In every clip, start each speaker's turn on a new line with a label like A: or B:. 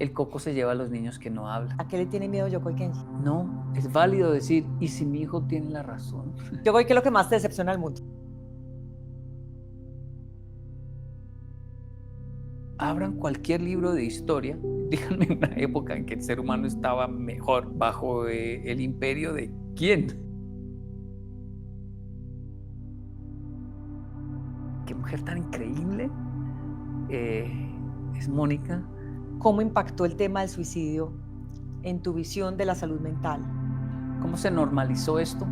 A: El coco se lleva a los niños que no hablan.
B: ¿A qué le tiene miedo Yokoi Kenji?
A: No, es válido decir, ¿y si mi hijo tiene la razón?
B: Yokoi, ¿qué es lo que más te decepciona del mundo?
A: Abran cualquier libro de historia, díganme una época en que el ser humano estaba mejor, bajo el imperio de quién. Qué mujer tan increíble es Mónica.
B: ¿Cómo impactó el tema del suicidio en tu visión de la salud mental?
A: ¿Cómo se normalizó esto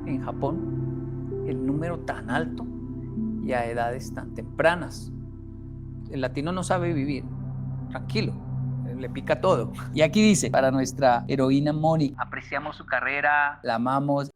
A: en Japón? El número tan alto y a edades tan tempranas. El latino no sabe vivir, tranquilo, le pica todo. Y aquí dice, para nuestra heroína Mónica, apreciamos su carrera, la amamos.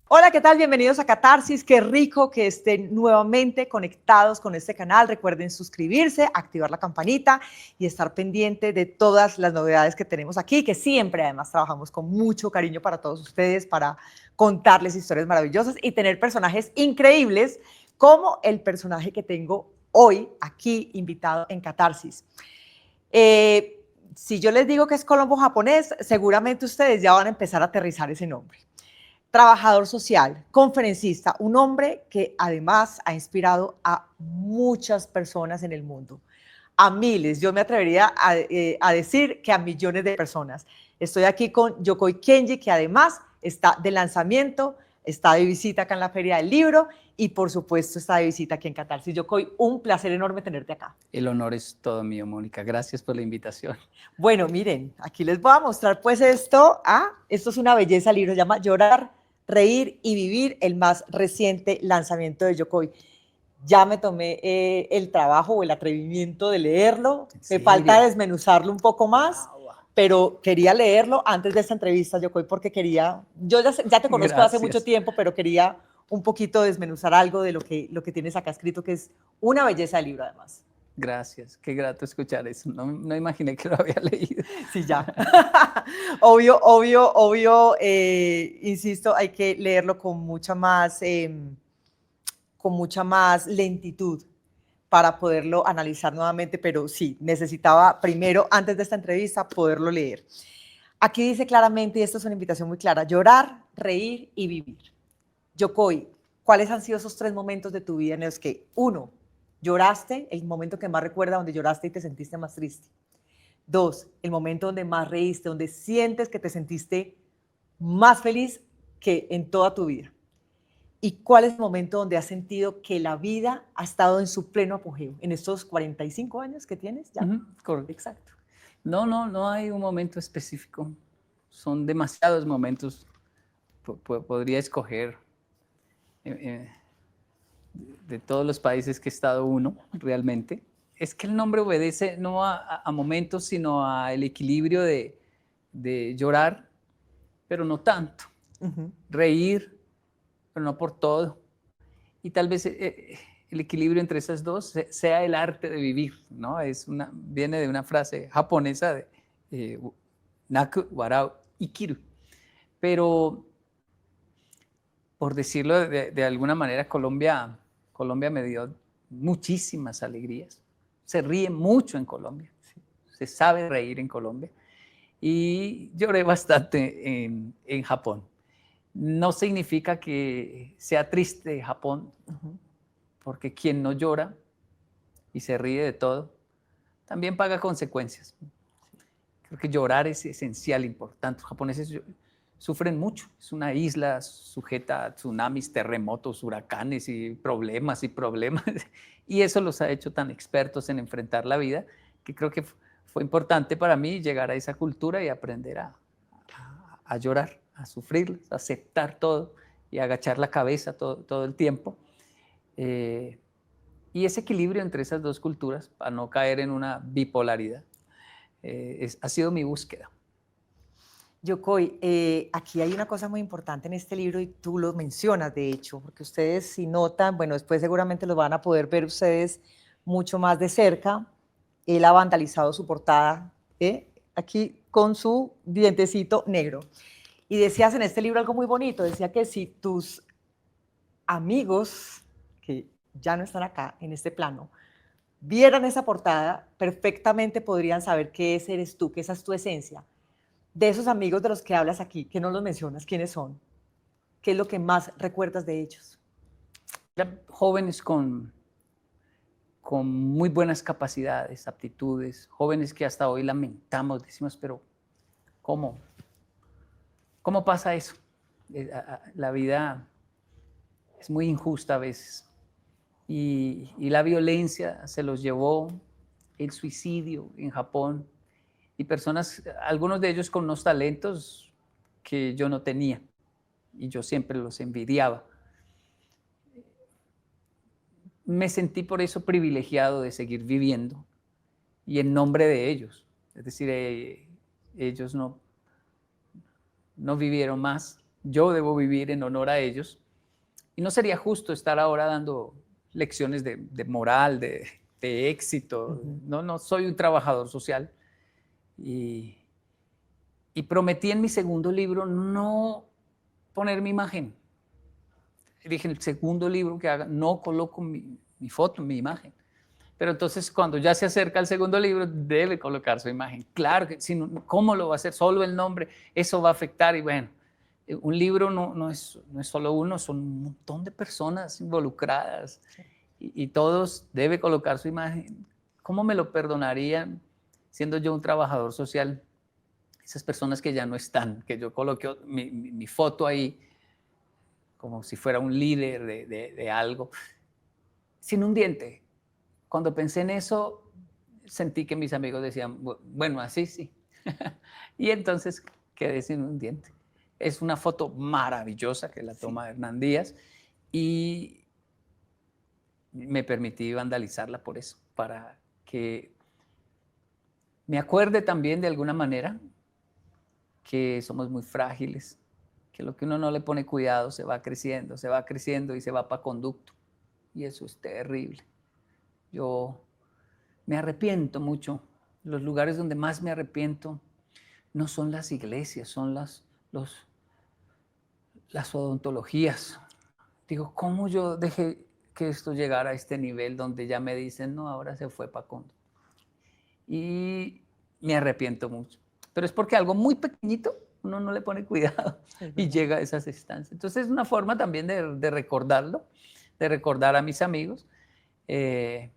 B: Hola, ¿qué tal? Bienvenidos a Catarsis. Qué rico que estén nuevamente conectados con este canal. Recuerden suscribirse, activar la campanita y estar pendiente de todas las novedades que tenemos aquí, que siempre además trabajamos con mucho cariño para todos ustedes, para contarles historias maravillosas y tener personajes increíbles como el personaje que tengo hoy aquí invitado en Catarsis. Si yo les digo que es Colombo japonés, seguramente ustedes ya van a empezar a aterrizar ese nombre. Trabajador social, conferencista, un hombre que además ha inspirado a muchas personas en el mundo, a miles, yo me atrevería a decir que a millones de personas. Estoy aquí con Yokoi Kenji, que además está de lanzamiento, está de visita acá en la Feria del Libro y por supuesto está de visita aquí en Catarsis. Yokoi, un placer enorme tenerte acá.
A: El honor es todo mío, Mónica. Gracias por la invitación.
B: Bueno, miren, aquí les voy a mostrar pues esto. Esto es una belleza libro, se llama Llorar, Reír y Vivir, el más reciente lanzamiento de Yokoi. Ya me tomé el trabajo o el atrevimiento de leerlo. Me falta desmenuzarlo un poco más, pero quería leerlo antes de esta entrevista, Yokoi, porque quería, yo ya te conozco hace mucho tiempo, pero quería un poquito desmenuzar algo de lo que tienes acá escrito, que es una belleza de libro además.
A: Gracias, qué grato escuchar eso. No imaginé que lo había leído.
B: Sí, ya. Obvio, insisto, hay que leerlo con mucha más lentitud para poderlo analizar nuevamente, pero sí, necesitaba primero, antes de esta entrevista, poderlo leer. Aquí dice claramente, y esto es una invitación muy clara, llorar, reír y vivir. Yokoi, ¿cuáles han sido esos 3 momentos de tu vida en los que, 1, lloraste, el momento que más recuerda donde lloraste y te sentiste más triste? 2, el momento donde más reíste, donde sientes que te sentiste más feliz que en toda tu vida. ¿Y cuál es el momento donde has sentido que la vida ha estado en su pleno apogeo? En estos 45 años que tienes ya.
A: Correcto.
B: Exacto.
A: No hay un momento específico. Son demasiados momentos. Podría escoger de todos los países que he estado uno, realmente. Es que el nombre obedece no a momentos, sino al equilibrio de llorar, pero no tanto. Reír, pero no por todo. Y tal vez el equilibrio entre esas dos sea el arte de vivir, ¿no? Viene de una frase japonesa de naku, warau, ikiru. Pero, por decirlo de alguna manera, Colombia me dio muchísimas alegrías. Se ríe mucho en Colombia, ¿sí? Se sabe reír en Colombia. Y lloré bastante en Japón. No significa que sea triste Japón, porque quien no llora y se ríe de todo, también paga consecuencias. Creo que llorar es esencial, importante. Los japoneses sufren mucho. Es una isla sujeta a tsunamis, terremotos, huracanes y problemas. Y eso los ha hecho tan expertos en enfrentar la vida, que creo que fue importante para mí llegar a esa cultura y aprender a llorar, a sufrir, a aceptar todo y a agachar la cabeza todo el tiempo. Y ese equilibrio entre esas dos culturas, para no caer en una bipolaridad, ha sido mi búsqueda.
B: Yokoi, aquí hay una cosa muy importante en este libro y tú lo mencionas, de hecho, porque ustedes si notan, bueno, después seguramente lo van a poder ver ustedes mucho más de cerca. Él ha vandalizado su portada, aquí con su dientecito negro. Y decías en este libro algo muy bonito, decía que si tus amigos, que ya no están acá, en este plano, vieran esa portada, perfectamente podrían saber que ese eres tú, que esa es tu esencia. De esos amigos de los que hablas aquí, que no los mencionas, ¿quiénes son? ¿Qué es lo que más recuerdas de ellos?
A: Eran jóvenes con muy buenas capacidades, aptitudes, jóvenes que hasta hoy lamentamos, decimos, pero ¿cómo? ¿Cómo pasa eso? La vida es muy injusta a veces y la violencia se los llevó, el suicidio en Japón y personas, algunos de ellos con unos talentos que yo no tenía y yo siempre los envidiaba. Me sentí por eso privilegiado de seguir viviendo y en nombre de ellos. Es decir, ellos no vivieron más, yo debo vivir en honor a ellos. Y no sería justo estar ahora dando lecciones de moral, de éxito. No soy un trabajador social. Y prometí en mi segundo libro no poner mi imagen. Dije, en el segundo libro que haga, no coloco mi foto, mi imagen. Pero entonces, cuando ya se acerca el segundo libro, debe colocar su imagen. Claro que, si no, ¿cómo lo va a hacer? Solo el nombre, eso va a afectar. Y bueno, un libro no es solo uno, son un montón de personas involucradas. Sí. Y todos debe colocar su imagen. ¿Cómo me lo perdonarían siendo yo un trabajador social? Esas personas que ya no están, que yo coloqué mi foto ahí como si fuera un líder de algo, sin un diente. Cuando pensé en eso, sentí que mis amigos decían, bueno, así sí. Y entonces quedé sin un diente. Es una foto maravillosa que la toma Hernán Díaz y me permití vandalizarla por eso, para que me acuerde también de alguna manera que somos muy frágiles, que lo que uno no le pone cuidado se va creciendo y se va para conducto. Y eso es terrible. Yo me arrepiento mucho. Los lugares donde más me arrepiento no son las iglesias, son las odontologías. Digo, ¿cómo yo dejé que esto llegara a este nivel donde ya me dicen, no, ahora se fue para conducto? Y me arrepiento mucho. Pero es porque algo muy pequeñito uno no le pone cuidado y llega a esas instancias. Entonces es una forma también de recordarlo, de recordar a mis amigos, de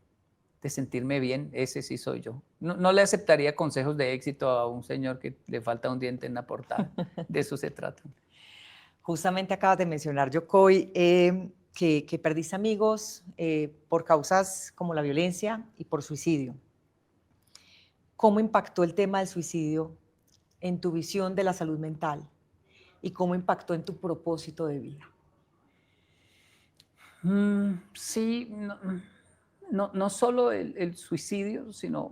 A: sentirme bien, ese sí soy yo. No le aceptaría consejos de éxito a un señor que le falta un diente en la portada. De eso se trata.
B: Justamente acabas de mencionar, Yocoy, que perdiste amigos por causas como la violencia y por suicidio. ¿Cómo impactó el tema del suicidio en tu visión de la salud mental y cómo impactó en tu propósito de vida?
A: Sí, no solo el suicidio, sino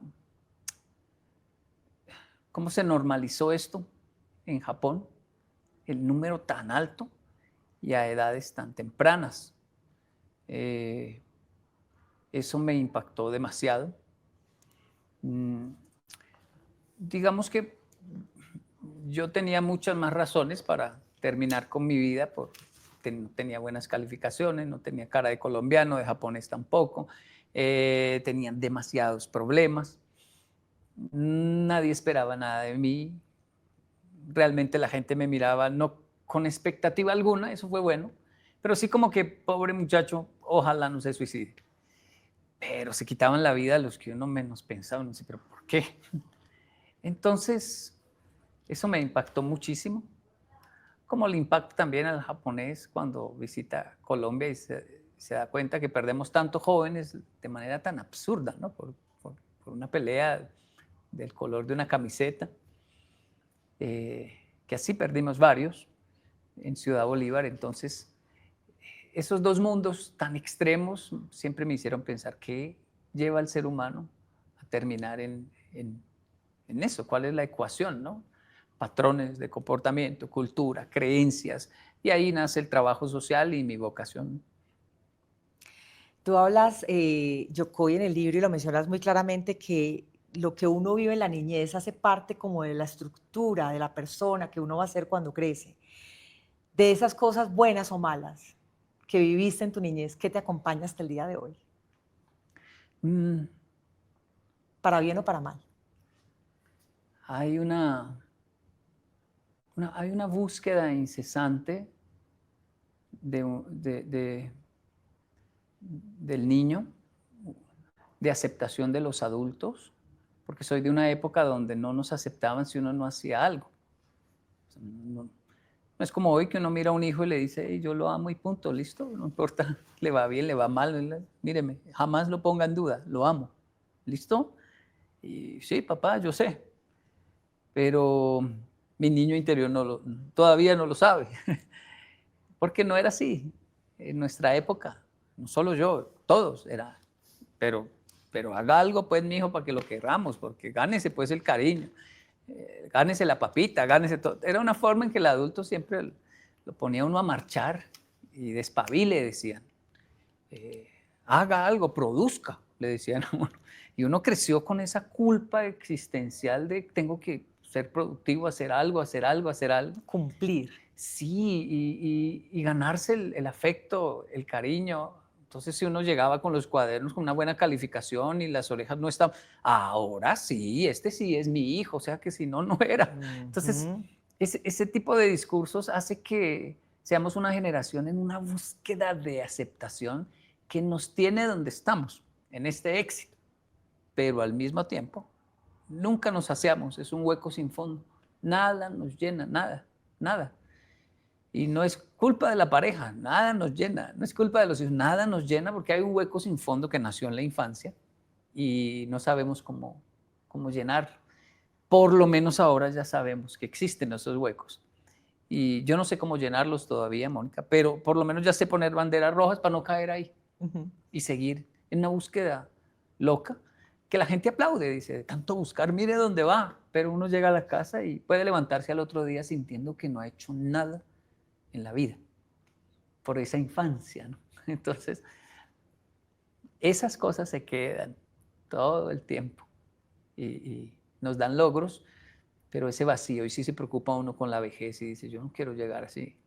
A: cómo se normalizó esto en Japón, el número tan alto y a edades tan tempranas. Eso me impactó demasiado. Digamos que yo tenía muchas más razones para terminar con mi vida, no tenía buenas calificaciones, no tenía cara de colombiano, de japonés tampoco, tenían demasiados problemas, nadie esperaba nada de mí, realmente la gente me miraba no con expectativa alguna, eso fue bueno, pero sí como que, pobre muchacho, ojalá no se suicide. Pero se quitaban la vida a los que uno menos pensaba, no sé, pero ¿por qué? Entonces, eso me impactó muchísimo, como le impacta también al japonés cuando visita Colombia y se da cuenta que perdemos tantos jóvenes de manera tan absurda, ¿no? Por una pelea del color de una camiseta, que así perdimos varios en Ciudad Bolívar. Entonces, esos dos mundos tan extremos siempre me hicieron pensar qué lleva al ser humano a terminar en eso, cuál es la ecuación, ¿no? Patrones de comportamiento, cultura, creencias, y ahí nace el trabajo social y mi vocación.
B: Tú hablas, Yocoy, en el libro y lo mencionas muy claramente, que lo que uno vive en la niñez hace parte como de la estructura de la persona que uno va a ser cuando crece. De esas cosas buenas o malas, que viviste en tu niñez que te acompaña hasta el día de hoy?
A: Mm,
B: Para bien o para mal.
A: hay hay una búsqueda incesante del niño, de aceptación de los adultos, porque soy de una época donde no nos aceptaban si uno no hacía algo. O sea, no es como hoy que uno mira a un hijo y le dice: "Hey, yo lo amo y punto, listo, no importa, le va bien, le va mal, míreme, jamás lo ponga en duda, lo amo, ¿listo? Y sí, papá, yo sé, pero mi niño interior todavía no lo sabe, porque no era así en nuestra época, no solo yo, todos era, pero, pero haga algo pues, mi hijo, para que lo querramos, porque gánese pues el cariño, gánese la papita, gánese todo. Era una forma en que el adulto siempre lo ponía uno a marchar y despabile, decían. Eh, haga algo, produzca, le decían a uno. Y uno creció con esa culpa existencial de tengo que ser productivo, hacer algo, hacer algo, hacer algo.
B: Cumplir.
A: Sí, y ganarse el afecto, el cariño. Entonces, si uno llegaba con los cuadernos con una buena calificación y las orejas no estaban, ahora sí, este sí es mi hijo, o sea que si no, no era. Entonces,
B: Ujú.
A: ese tipo de discursos hace que seamos una generación en una búsqueda de aceptación que nos tiene donde estamos, en este éxito, pero al mismo tiempo nunca nos saciamos, es un hueco sin fondo, nada nos llena, nada, nada. Y no es culpa de la pareja, nada nos llena, no es culpa de los hijos, nada nos llena porque hay un hueco sin fondo que nació en la infancia y no sabemos cómo llenar. Por lo menos ahora ya sabemos que existen esos huecos. Y yo no sé cómo llenarlos todavía, Mónica, pero por lo menos ya sé poner banderas rojas para no caer ahí
B: Ujú.
A: y seguir en una búsqueda loca que la gente aplaude, dice, de tanto buscar, mire dónde va, pero uno llega a la casa y puede levantarse al otro día sintiendo que no ha hecho nada en la vida por esa infancia, ¿no? Entonces, esas cosas se quedan todo el tiempo y nos dan logros, pero ese vacío, y sí se preocupa uno con la vejez y dice, yo no quiero llegar así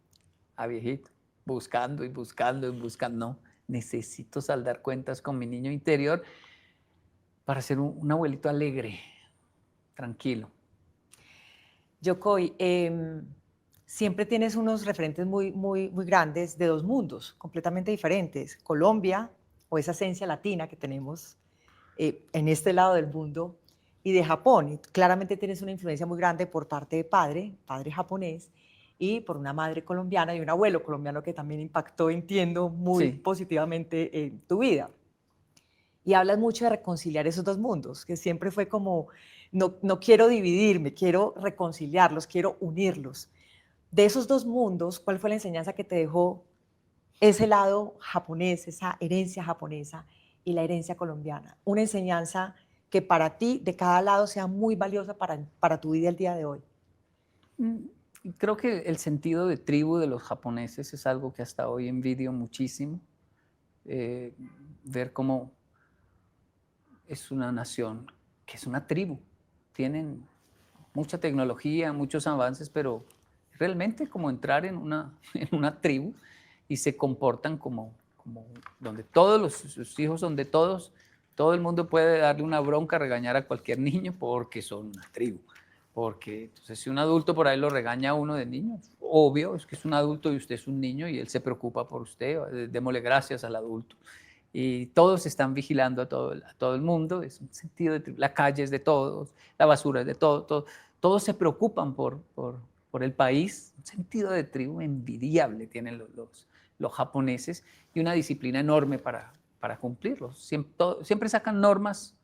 A: a viejito, buscando y buscando y buscando, no, necesito saldar cuentas con mi niño interior para ser un abuelito alegre, tranquilo.
B: Yokoi, siempre tienes unos referentes muy grandes de dos mundos completamente diferentes. Colombia, o esa esencia latina que tenemos en este lado del mundo, y de Japón. Y claramente tienes una influencia muy grande por parte de padre japonés, y por una madre colombiana y un abuelo colombiano que también impactó, entiendo, muy
A: Sí,
B: positivamente en tu vida. Y hablas mucho de reconciliar esos dos mundos, que siempre fue como, no quiero dividirme, quiero reconciliarlos, quiero unirlos. De esos dos mundos, ¿cuál fue la enseñanza que te dejó ese lado japonés, esa herencia japonesa y la herencia colombiana? Una enseñanza que para ti, de cada lado, sea muy valiosa para tu vida el día de hoy.
A: mm, creo que el sentido de tribu de los japoneses es algo que hasta hoy envidio muchísimo, eh, ver cómo es una nación que es una tribu. Tienen mucha tecnología, muchos avances, pero realmente como entrar en en una tribu y se comportan como donde todos sus hijos son de todos, todo el mundo puede darle una bronca, regañar a cualquier niño porque son una tribu. Porque entonces si un adulto por ahí lo regaña a uno de niño, obvio, es que es un adulto y usted es un niño y él se preocupa por usted, démosle gracias al adulto y todos están vigilando a todo el mundo, es un sentido de la calle es de todos, la basura es de todos se preocupan por el país, un sentido de tribu envidiable tienen los japoneses y una disciplina enorme para cumplirlos. Siempre sacan normas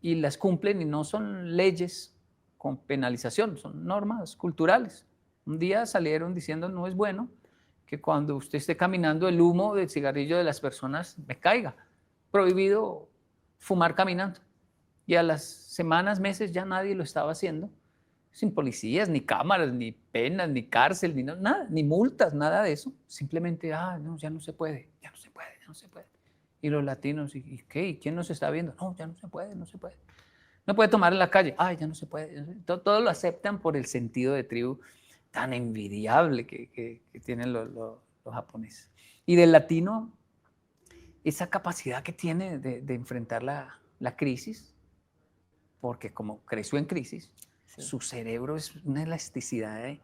A: y las cumplen y no son leyes con penalización, son normas culturales. Un día salieron diciendo no es bueno que cuando usted esté caminando el humo del cigarrillo de las personas me caiga. Prohibido fumar caminando. Y a las semanas, meses ya nadie lo estaba haciendo, sin policías, ni cámaras, ni penas, ni cárcel, ni nada, ni multas, nada de eso. Simplemente, no, ya no se puede, ya no se puede, ya no se puede. Y los latinos, ¿y qué? ¿Y quién nos está viendo? No, ya no se puede, no se puede. No puede tomar en la calle. Ay, ya no se puede. Todo lo aceptan por el sentido de tribu tan envidiable que tienen los los japoneses. Y del latino, esa capacidad que tiene de enfrentar la crisis, porque como creció en crisis,
B: Sí.
A: su cerebro es una elasticidad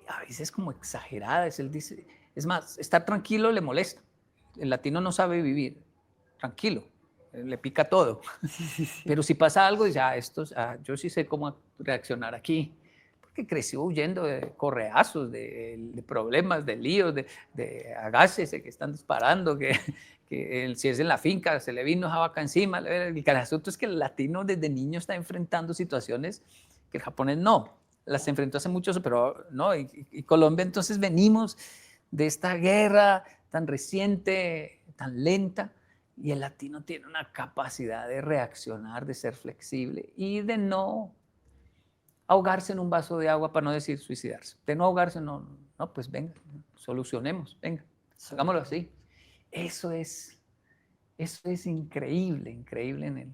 A: a veces como exagerada. Él dice, es más, estar tranquilo le molesta. El latino no sabe vivir tranquilo, le pica todo.
B: Sí, sí, sí.
A: Pero si pasa algo, dice, yo sí sé cómo reaccionar aquí. Porque creció huyendo de correazos, de problemas, de líos, de agáchese que están disparando, que si es en la finca se le vino esa vaca encima. El asunto es que el latino desde niño está enfrentando situaciones que el japonés no. Las enfrentó hace mucho, pero no. Y Colombia, entonces venimos de esta guerra tan reciente, tan lenta, y el latino tiene una capacidad de reaccionar, de ser flexible y de no ahogarse en un vaso de agua, para no decir suicidarse. De no ahogarse, no, pues venga, solucionemos, venga, hagámoslo así. Eso es increíble, increíble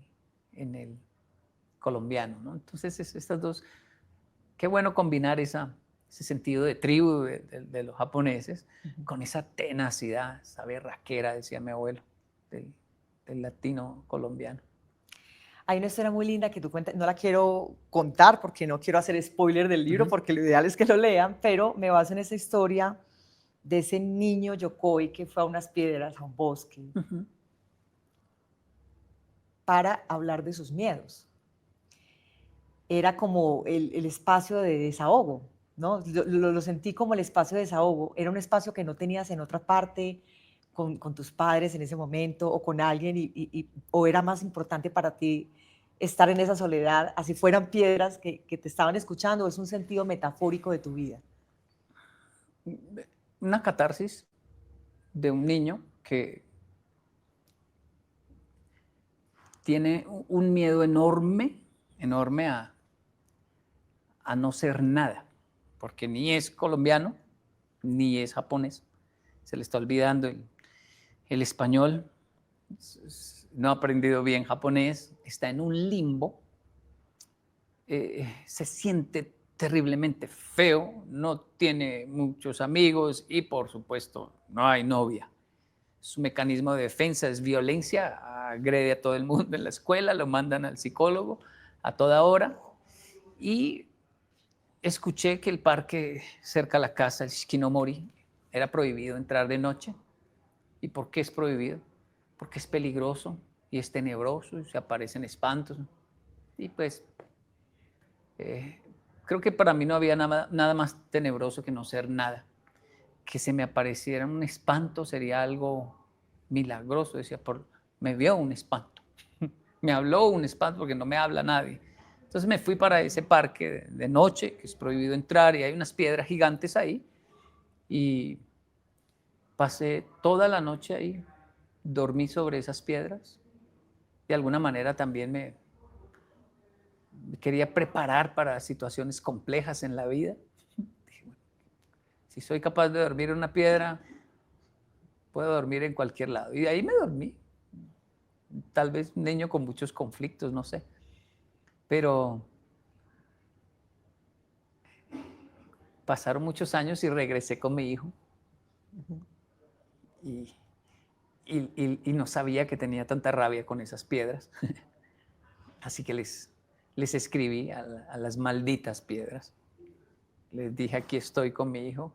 A: en el colombiano, ¿no? Entonces, estas dos, qué bueno combinar ese sentido de tribu de los japoneses con esa tenacidad, esa berraquera, decía mi abuelo, del latino colombiano.
B: Hay una historia muy linda que tú cuentas, no la quiero contar porque no quiero hacer spoiler del libro, porque lo ideal es que lo lean, pero me baso en esa historia de ese niño Yokoi que fue a unas piedras, a un bosque, para hablar de sus miedos. Era como el espacio de desahogo, ¿no? Lo sentí como el espacio de desahogo. Era un espacio que no tenías en otra parte, con tus padres en ese momento, o con alguien, o era más importante para ti estar en esa soledad, así fueran piedras que te estaban escuchando, o es un sentido metafórico de tu vida.
A: Una catarsis de un niño que tiene un miedo enorme, enorme a no ser nada, porque ni es colombiano, ni es japonés. Se le está olvidando el español, no ha aprendido bien japonés, está en un limbo, se siente terriblemente feo, no tiene muchos amigos y por supuesto no hay novia. Su mecanismo de defensa es violencia, agrede a todo el mundo en la escuela, lo mandan al psicólogo a toda hora. Y escuché que el parque cerca a la casa, el Shikinomori, era prohibido entrar de noche. ¿Y por qué es prohibido? Porque es peligroso y es tenebroso y se aparecen espantos. Y pues creo que para mí no había nada más tenebroso que no ser nada. Que se me apareciera un espanto sería algo milagroso. Decía, me vio un espanto. Me habló un espanto porque no me habla nadie. Entonces me fui para ese parque de noche, que es prohibido entrar, y hay unas piedras gigantes ahí. Y pasé toda la noche ahí, dormí sobre esas piedras. De alguna manera también me quería preparar para situaciones complejas en la vida. Dije, bueno, si soy capaz de dormir en una piedra, puedo dormir en cualquier lado. Y de ahí me dormí. Tal vez un niño con muchos conflictos, no sé. Pero pasaron muchos años y regresé con mi hijo. Y no sabía que tenía tanta rabia con esas piedras. Así que les escribí a las malditas piedras. Les dije, aquí estoy con mi hijo.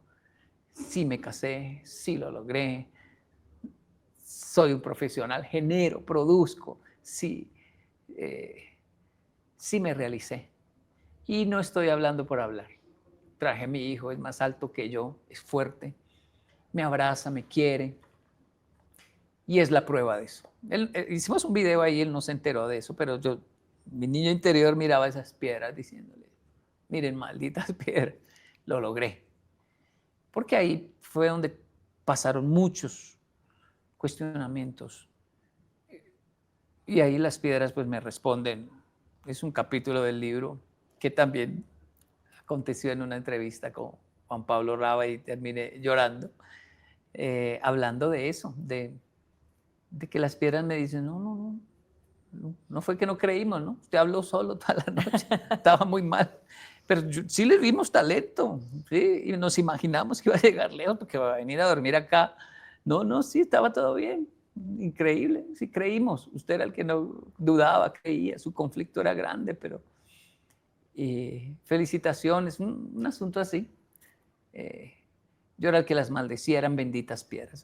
A: Sí me casé, sí lo logré. Soy un profesional, genero, produzco. Sí, sí me realicé. Y no estoy hablando por hablar. Traje a mi hijo, es más alto que yo, es fuerte, me abraza, me quiere. Y es la prueba de eso. Hicimos un video ahí, él no se enteró de eso, pero mi niño interior miraba esas piedras diciéndole, miren, malditas piedras, lo logré. Porque ahí fue donde pasaron muchos cuestionamientos. Y ahí las piedras pues me responden. Es un capítulo del libro que también aconteció en una entrevista con Juan Pablo Raba y terminé llorando, hablando de eso, de que las piedras me dicen, no fue que no creímos, ¿no? Usted habló solo toda la noche, estaba muy mal, pero sí le vimos talento, ¿sí? Y nos imaginamos que iba a llegar lejos porque va a venir a dormir acá. No, no, sí, estaba todo bien. Increíble, sí creímos. Usted era el que no dudaba, creía. Su conflicto era grande, pero felicitaciones, un asunto así. Yo era el que las maldecía, eran benditas piedras.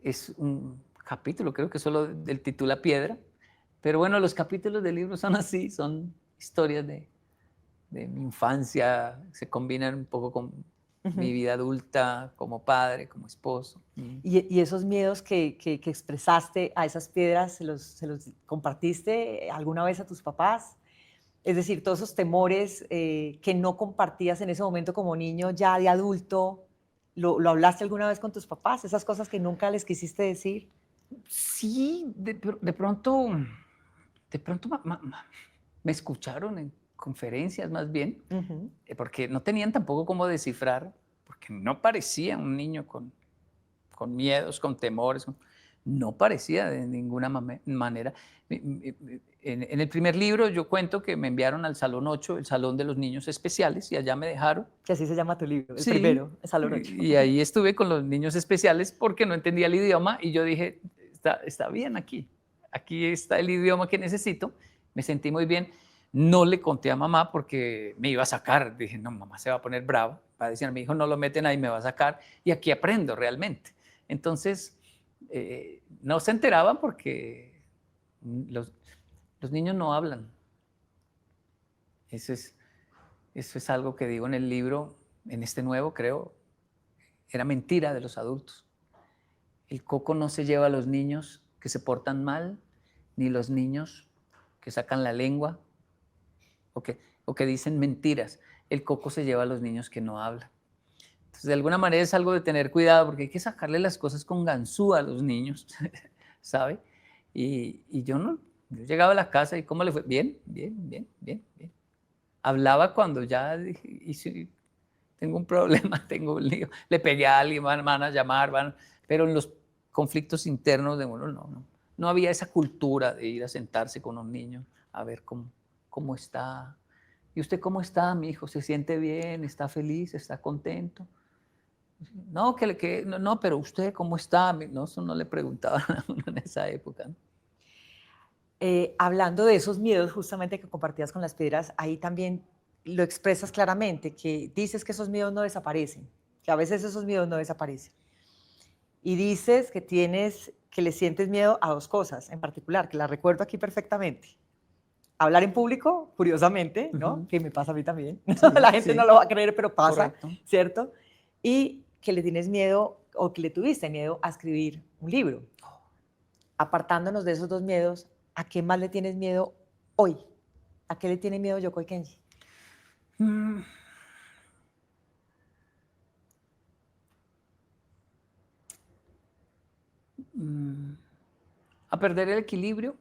A: Es un capítulo, creo que solo del título Piedra. Pero bueno, los capítulos del libro son así, son historias de mi infancia, se combinan un poco con mi vida adulta, como padre, como esposo.
B: Y esos miedos que expresaste a esas piedras, se los compartiste alguna vez a tus papás? Es decir, todos esos temores que no compartías en ese momento como niño, ya de adulto, ¿lo hablaste alguna vez con tus papás? Esas cosas que nunca les quisiste decir.
A: Sí, de pronto me escucharon en conferencias más bien,
B: Ujú.
A: porque no tenían tampoco cómo descifrar, porque no parecía un niño con miedos, con temores, no parecía de ninguna manera. En el primer libro yo cuento que me enviaron al Salón 8, el Salón de los Niños Especiales, y allá me dejaron.
B: Que así se llama tu libro, el
A: Sí,
B: primero, el Salón 8.
A: y ahí estuve con los niños especiales porque no entendía el idioma y yo dije, está bien aquí, aquí está el idioma que necesito, me sentí muy bien. No le conté a mamá porque me iba a sacar, dije, no, mamá se va a poner brava, va a decir a mi hijo, no lo meten ahí, me va a sacar, y aquí aprendo realmente. Entonces, no se enteraban porque los niños no hablan. Eso es algo que digo en el libro, en este nuevo, creo, era mentira de los adultos. El coco no se lleva a los niños que se portan mal, ni los niños que sacan la lengua o que dicen mentiras. El coco se lleva a los niños que no hablan. Entonces, de alguna manera es algo de tener cuidado porque hay que sacarle las cosas con ganzúa a los niños, ¿sabe? Y yo llegaba a la casa y ¿cómo le fue? Bien, bien, bien, bien, bien. Hablaba cuando ya dije, tengo un problema, tengo un lío, le pegué a alguien, van a llamar, pero en los conflictos internos de uno no había esa cultura de ir a sentarse con un niño a ver cómo está. ¿Y usted cómo está, mi hijo? ¿Se siente bien? ¿Está feliz? ¿Está contento? No, no, pero usted cómo está. No, eso no le preguntaban a uno en esa época, ¿no?
B: Hablando de esos miedos justamente que compartías con las piedras, ahí también lo expresas claramente, que dices que esos miedos no desaparecen, que a veces esos miedos no desaparecen. Y dices que le sientes miedo a dos cosas en particular, que las recuerdo aquí perfectamente. Hablar en público, curiosamente, ¿no? Que me pasa a mí también.
A: Sí,
B: La gente
A: sí,
B: no lo va a creer, pero pasa,
A: correcto.
B: ¿cierto? Y que le tienes miedo o que le tuviste miedo a escribir un libro. Apartándonos de esos dos miedos, ¿a qué más le tienes miedo hoy? ¿A qué le tiene miedo Yokoi Kenji?
A: Mm, mm, a perder el equilibrio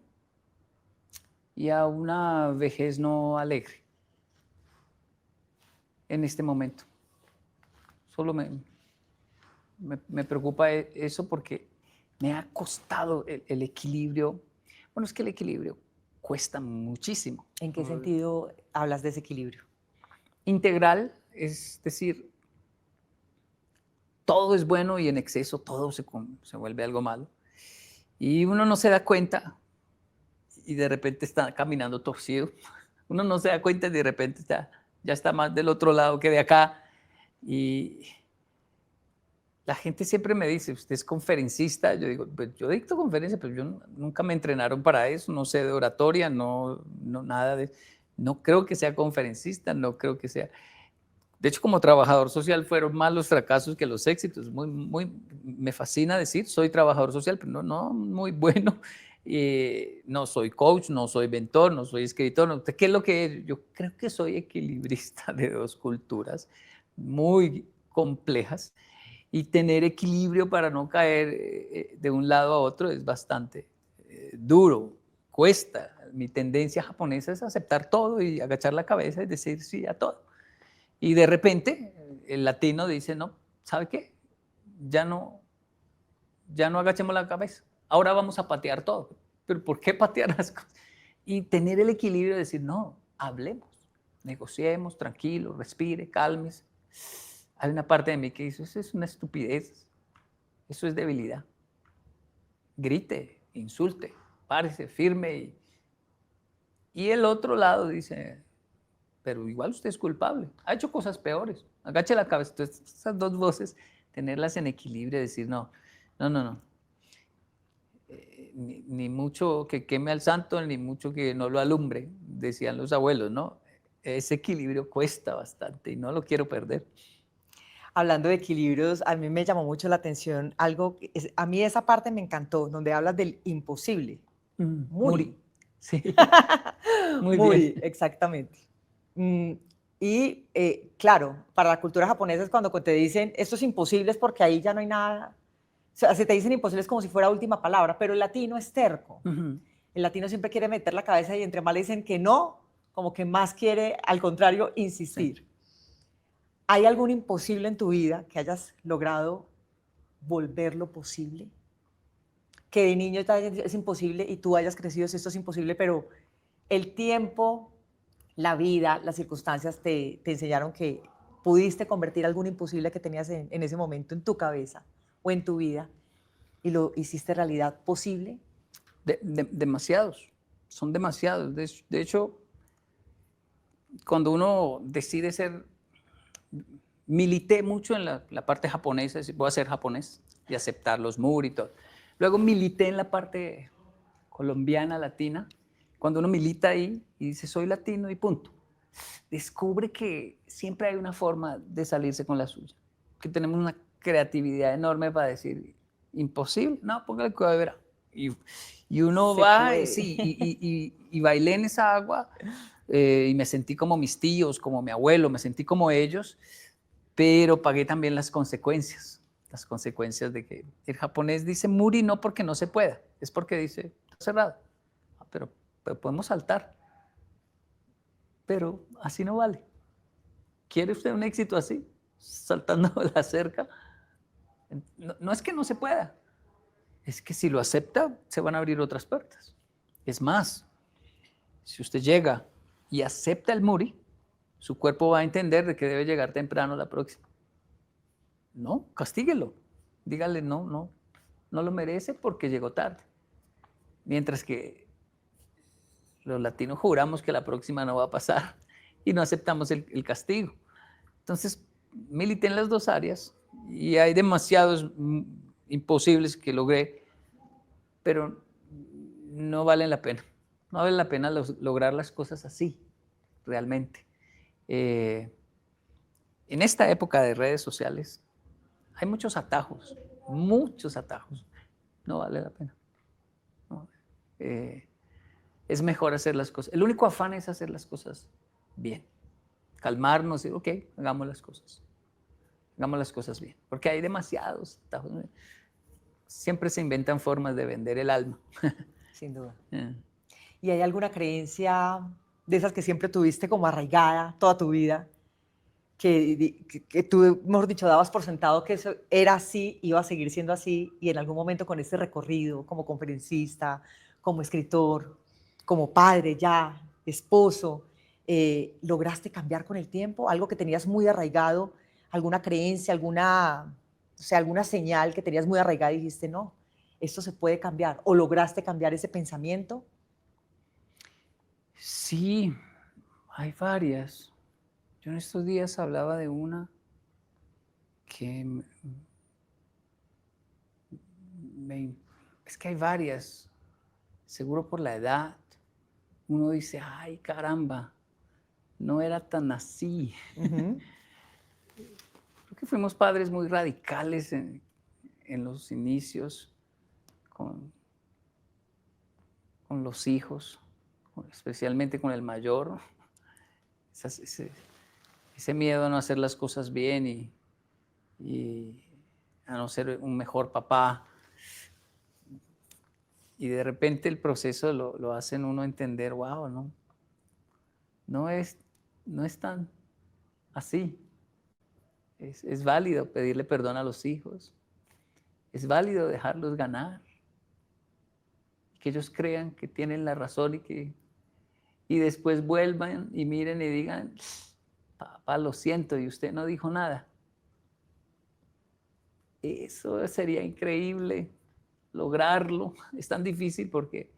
A: y a una vejez no alegre en este momento. Solo me preocupa eso porque me ha costado el equilibrio. Bueno, es que el equilibrio cuesta muchísimo.
B: ¿En qué sentido hablas de ese equilibrio?
A: Integral, es decir, todo es bueno y en exceso todo se vuelve algo malo. Y uno no se da cuenta y de repente está caminando torcido. Uno no se da cuenta y de repente ya está más del otro lado que de acá. Y la gente siempre me dice, usted es conferencista. Yo digo, pues yo dicto conferencias, pero nunca me entrenaron para eso, no sé de oratoria, no nada de... No creo que sea conferencista, no creo que sea... De hecho, como trabajador social fueron más los fracasos que los éxitos. Me fascina decir, soy trabajador social, pero no muy bueno. No soy coach, no soy mentor, no soy escritor. No, ¿qué es lo que es? Yo creo que soy equilibrista de dos culturas muy complejas y tener equilibrio para no caer de un lado a otro es bastante duro, cuesta. Mi tendencia japonesa es aceptar todo y agachar la cabeza y decir sí a todo. Y de repente el latino dice, no, ¿sabe qué? Ya no agachemos la cabeza, ahora vamos a patear todo. ¿Pero por qué patear las cosas? Y tener el equilibrio de decir, no, hablemos. negociemos, tranquilo, respire, cálmese. Hay una parte de mí que dice, eso es una estupidez, eso es debilidad. Grite, insulte, párese firme. Y el otro lado dice, pero igual usted es culpable, ha hecho cosas peores, agache la cabeza. Entonces, esas dos voces, tenerlas en equilibrio, decir, no. Ni mucho que queme al santo, ni mucho que no lo alumbre, decían los abuelos, ¿no? Ese equilibrio cuesta bastante y no lo quiero perder.
B: Hablando de equilibrios, a mí me llamó mucho la atención algo, a mí esa parte me encantó, donde hablas del imposible.
A: Muri. Sí, muy
B: Muri,
A: bien.
B: exactamente. Y claro, para la cultura japonesa es cuando te dicen esto es imposible es porque ahí ya no hay nada. O sea, si te dicen imposible es como si fuera última palabra, pero el latino es terco. El latino siempre quiere meter la cabeza y entre más le dicen que no, como que más quiere, al contrario, insistir. Sí. ¿Hay algún imposible en tu vida que hayas logrado volverlo posible? Que de niño es imposible y tú hayas crecido si esto es imposible, pero el tiempo, la vida, las circunstancias te enseñaron que pudiste convertir algún imposible que tenías en ese momento en tu cabeza o en tu vida y lo hiciste realidad posible.
A: Demasiados, son demasiados. De hecho, cuando uno decide ser, milité mucho en la parte japonesa, decir, voy a ser japonés y aceptar los muri y todo. Luego milité en la parte colombiana, latina. Cuando uno milita ahí y dice, soy latino y punto, descubre que siempre hay una forma de salirse con la suya, que tenemos una creatividad enorme para decir, imposible, no, póngale cuidado, verá. Y uno va, sí, y bailé en esa agua y me sentí como mis tíos, como mi abuelo, me sentí como ellos, pero pagué también las consecuencias de que el japonés dice muri no porque no se pueda, es porque dice, está cerrado, pero podemos saltar, pero así no vale. ¿Quiere usted un éxito así, saltando la cerca? No es que no se pueda, es que si lo acepta, se van a abrir otras puertas. Es más, si usted llega y acepta el muri, su cuerpo va a entender de que debe llegar temprano la próxima. No, castíguelo. Dígale, no lo merece porque llegó tarde. Mientras que los latinos juramos que la próxima no va a pasar y no aceptamos el castigo. Entonces, milité en las dos áreas y hay demasiados imposibles que logré, pero no valen la pena. No vale la pena lograr las cosas así, realmente. En esta época de redes sociales hay muchos atajos. No vale la pena. No. Es mejor hacer las cosas. El único afán es hacer las cosas bien. Calmarnos y, ok, hagamos las cosas. Hagamos las cosas bien. Porque hay demasiados atajos. Siempre se inventan formas de vender el alma.
B: Sin duda. ¿Y hay alguna creencia de esas que siempre tuviste como arraigada toda tu vida? Que tú, mejor dicho, dabas por sentado que eso era así, iba a seguir siendo así, y en algún momento con este recorrido, como conferencista, como escritor, como padre ya, esposo, ¿lograste cambiar con el tiempo? ¿Algo que tenías muy arraigado, alguna creencia, alguna señal que tenías muy arraigada y dijiste, no, esto se puede cambiar? ¿O lograste cambiar ese pensamiento?
A: Sí, hay varias. Yo en estos días hablaba de una que es que hay varias, seguro por la edad. Uno dice, ay, caramba, no era tan así. Creo que fuimos padres muy radicales en los inicios con los hijos, especialmente con el mayor. Ese miedo a no hacer las cosas bien y a no ser un mejor papá. Y de repente el proceso lo hacen uno entender, wow, no es tan así. Es válido pedirle perdón a los hijos. Es válido dejarlos ganar. Que ellos crean que tienen la razón y que y después vuelvan y miren y digan, papá, lo siento, y usted no dijo nada. Eso sería increíble lograrlo. Es tan difícil porque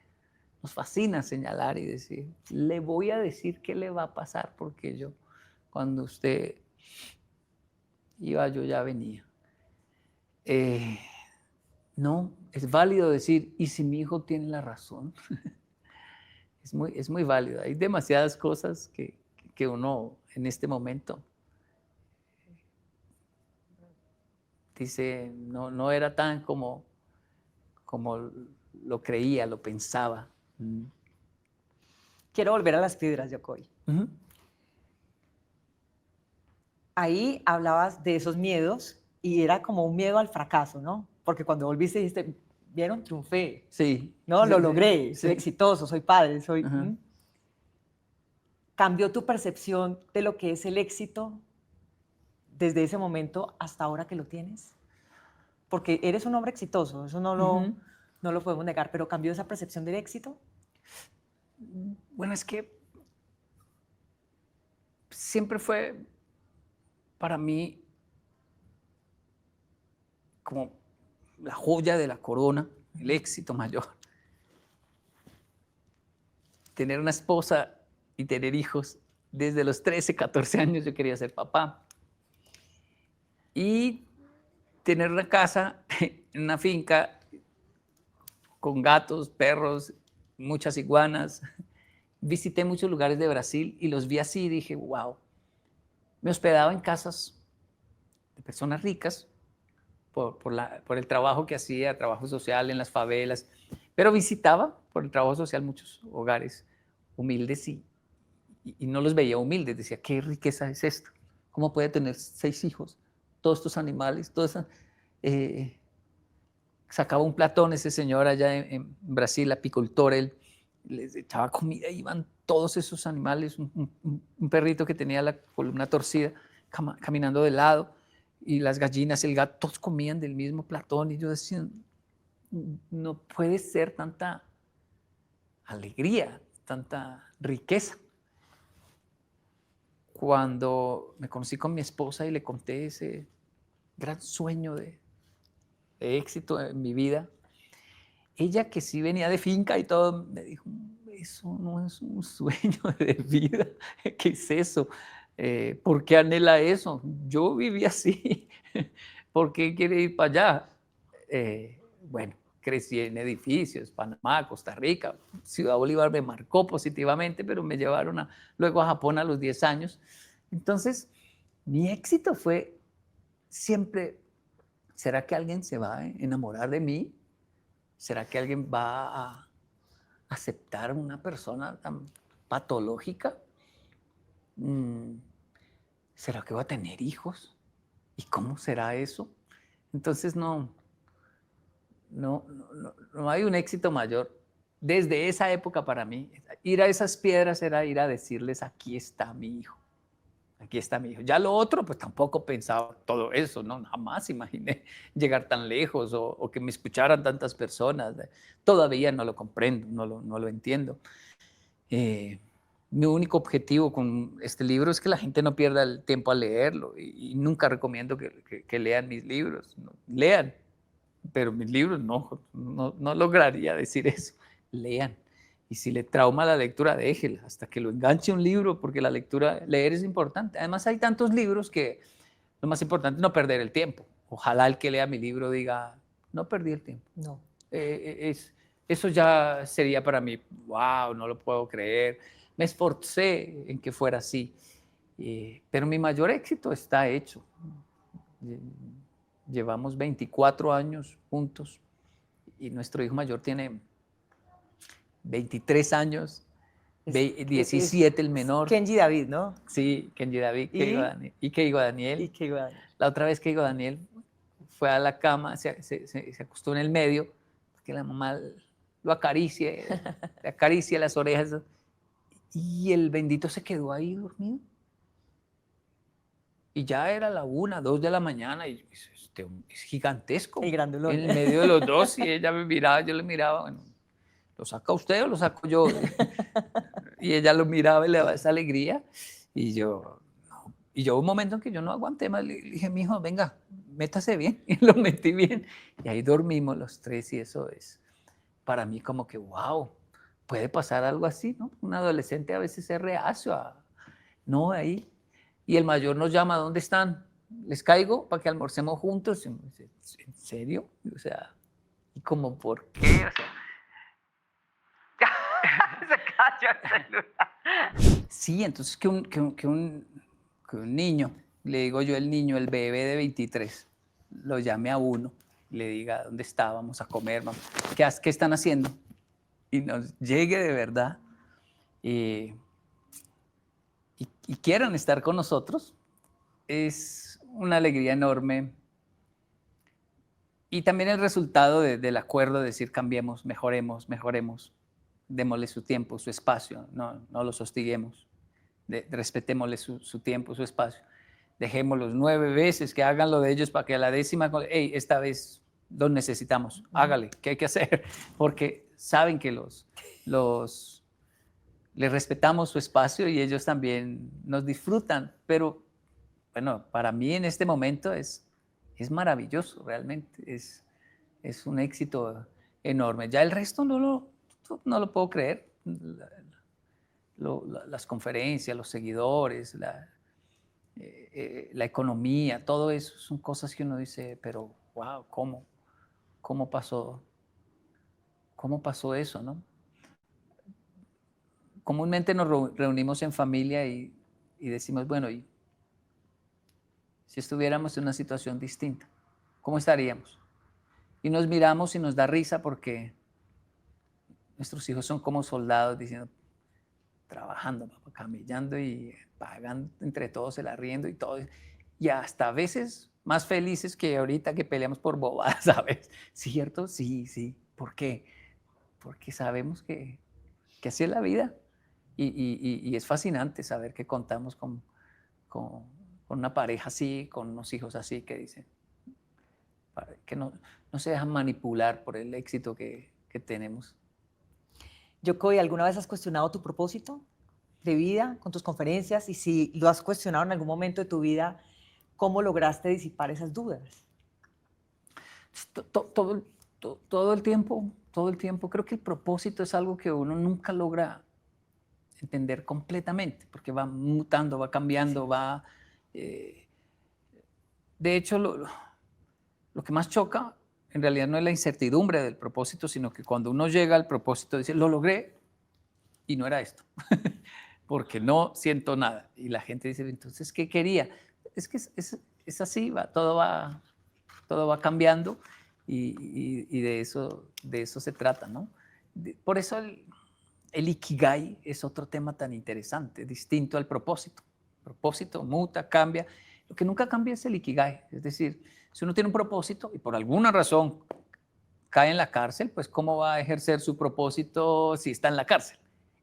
A: nos fascina señalar y decir, le voy a decir qué le va a pasar porque yo, cuando usted iba, yo ya venía. No, es válido decir, ¿y si mi hijo tiene la razón? Es muy válido. Hay demasiadas cosas que uno en este momento dice, no, no era tan como lo creía, lo pensaba.
B: Quiero volver a las piedras, Yocoy.
A: Ujú.
B: Ahí hablabas de esos miedos y era como un miedo al fracaso, ¿no? Porque cuando volviste dijiste, vieron, triunfé,
A: Sí.
B: ¿no?
A: Sí,
B: Lo
A: sí,
B: logré, soy
A: sí.
B: exitoso, soy padre, soy...
A: Ajá.
B: ¿Mm? ¿Cambió tu percepción de lo que es el éxito desde ese momento hasta ahora que lo tienes? Porque eres un hombre exitoso, eso
A: Ujú.
B: no lo podemos negar, pero ¿cambió esa percepción del éxito?
A: Bueno, es que siempre fue para mí como la joya de la corona, el éxito mayor. Tener una esposa y tener hijos. Desde los 13, 14 años yo quería ser papá. Y tener una casa en una finca con gatos, perros, muchas iguanas. Visité muchos lugares de Brasil y los vi así y dije, wow. Me hospedaba en casas de personas ricas por el trabajo que hacía, trabajo social en las favelas, pero visitaba por el trabajo social muchos hogares humildes y no los veía humildes. Decía, ¿qué riqueza es esto? ¿Cómo puede tener 6 hijos? Todos estos animales, sacaba un platón ese señor allá en Brasil, apicultor, él les echaba comida, iban todos esos animales, un perrito que tenía la columna torcida, caminando de lado, y las gallinas, el gato, todos comían del mismo platón, y yo decía, no puede ser tanta alegría, tanta riqueza. Cuando me conocí con mi esposa y le conté ese gran sueño de éxito en mi vida, ella que sí venía de finca y todo, me dijo, eso no es un sueño de vida, ¿qué es eso? ¿Por qué anhela eso? Yo viví así, ¿por qué quiere ir para allá? Bueno, crecí en edificios, Panamá, Costa Rica, Ciudad Bolívar me marcó positivamente, pero me llevaron luego a Japón a los 10 años. Entonces, mi éxito fue siempre, ¿será que alguien se va a enamorar de mí? ¿Será que alguien va a aceptar a una persona tan patológica? ¿Será que va a tener hijos? ¿Y cómo será eso? Entonces no hay un éxito mayor. Desde esa época para mí, ir a esas piedras era ir a decirles, aquí está mi hijo. Aquí está mi hijo. Ya lo otro, pues tampoco pensaba todo eso, ¿no? Jamás imaginé llegar tan lejos o que me escucharan tantas personas. Todavía no lo comprendo, no lo entiendo. Mi único objetivo con este libro es que la gente no pierda el tiempo al leerlo y nunca recomiendo que lean mis libros. ¿No? Lean, pero mis libros no lograría decir eso. Lean. Y si le trauma la lectura, déjela hasta que lo enganche un libro, porque la lectura, leer es importante. Además, hay tantos libros que lo más importante es no perder el tiempo. Ojalá el que lea mi libro diga, no perdí el tiempo.
B: No.
A: Eso ya sería para mí, wow, no lo puedo creer. Me esforcé en que fuera así. Pero mi mayor éxito está hecho. Llevamos 24 años juntos y nuestro hijo mayor tiene 23 años, 17 el menor.
B: Kenji David, ¿no?
A: Sí, Kenji David,
B: ¿Y?
A: que digo Daniel.
B: Y que Daniel.
A: La otra vez que digo Daniel fue a la cama, se acostó en el medio, que la mamá lo acaricie, le acaricia las orejas, y el bendito se quedó ahí dormido. Y ya era la 1, 2 de la mañana, y es gigantesco.
B: Y grandulón.
A: En el medio de los dos, y ella me miraba, yo le miraba, bueno, ¿lo saca usted o lo saco yo? Y ella lo miraba y le daba esa alegría. Y yo, no. Y yo un momento en que yo no aguanté más, le dije, mijo, venga, métase bien. Y lo metí bien. Y ahí dormimos los tres y eso es para mí como que, wow, puede pasar algo así, ¿no? Un adolescente a veces es reacio a, no, ahí. Y el mayor nos llama, ¿dónde están? ¿Les caigo para que almorcemos juntos? Y me dice, ¿en serio? O sea, ¿y como por qué? O sea,
B: Se cayó el celular.
A: sí, entonces que un niño, le digo yo el niño, el bebé de 23, lo llame a uno, le diga dónde está, vamos a comer, vamos, ¿qué están haciendo? Y nos llegue de verdad y quieran estar con nosotros, es una alegría enorme. Y también el resultado del acuerdo de decir cambiemos, mejoremos, mejoremos, démosle su tiempo, su espacio, no los hostiguemos, respetémosle su tiempo, su espacio. Dejémoslos 9 veces que hagan lo de ellos para que a la 10ª, hey, esta vez los necesitamos, hágale, ¿qué hay que hacer? Porque saben que les respetamos su espacio y ellos también nos disfrutan, pero bueno, para mí en este momento es maravilloso, realmente, es un éxito enorme. Ya el resto no lo puedo creer. Las conferencias, los seguidores, la economía, todo eso son cosas que uno dice, pero wow, ¿cómo pasó eso, no? Comúnmente nos reunimos en familia y decimos, bueno, ¿y si estuviéramos en una situación distinta? ¿Cómo estaríamos? Y nos miramos y nos da risa porque nuestros hijos son como soldados diciendo, trabajando, camellando y pagando entre todos el arriendo y todo. Y hasta a veces más felices que ahorita que peleamos por bobadas, ¿sabes? ¿Cierto? Sí, sí. ¿Por qué? Porque sabemos que así es la vida. Y es fascinante saber que contamos con una pareja así, con unos hijos así que dicen, que no se dejan manipular por el éxito que tenemos.
B: Yocoy, ¿alguna vez has cuestionado tu propósito de vida con tus conferencias? Y si lo has cuestionado en algún momento de tu vida, ¿cómo lograste disipar esas dudas?
A: Todo el tiempo. Creo que el propósito es algo que uno nunca logra entender completamente, porque va mutando, va cambiando,
B: Sí.
A: va... de hecho, lo que más choca en realidad no es la incertidumbre del propósito, sino que cuando uno llega al propósito dice, lo logré y no era esto, porque no siento nada. Y la gente dice, entonces, ¿qué quería? Es que es así, todo va cambiando y de eso se trata, ¿no? Por eso el Ikigai es otro tema tan interesante, distinto al propósito. El propósito muta, cambia. Lo que nunca cambia es el Ikigai. Es decir, si uno tiene un propósito y por alguna razón cae en la cárcel, pues ¿cómo va a ejercer su propósito si está en la cárcel?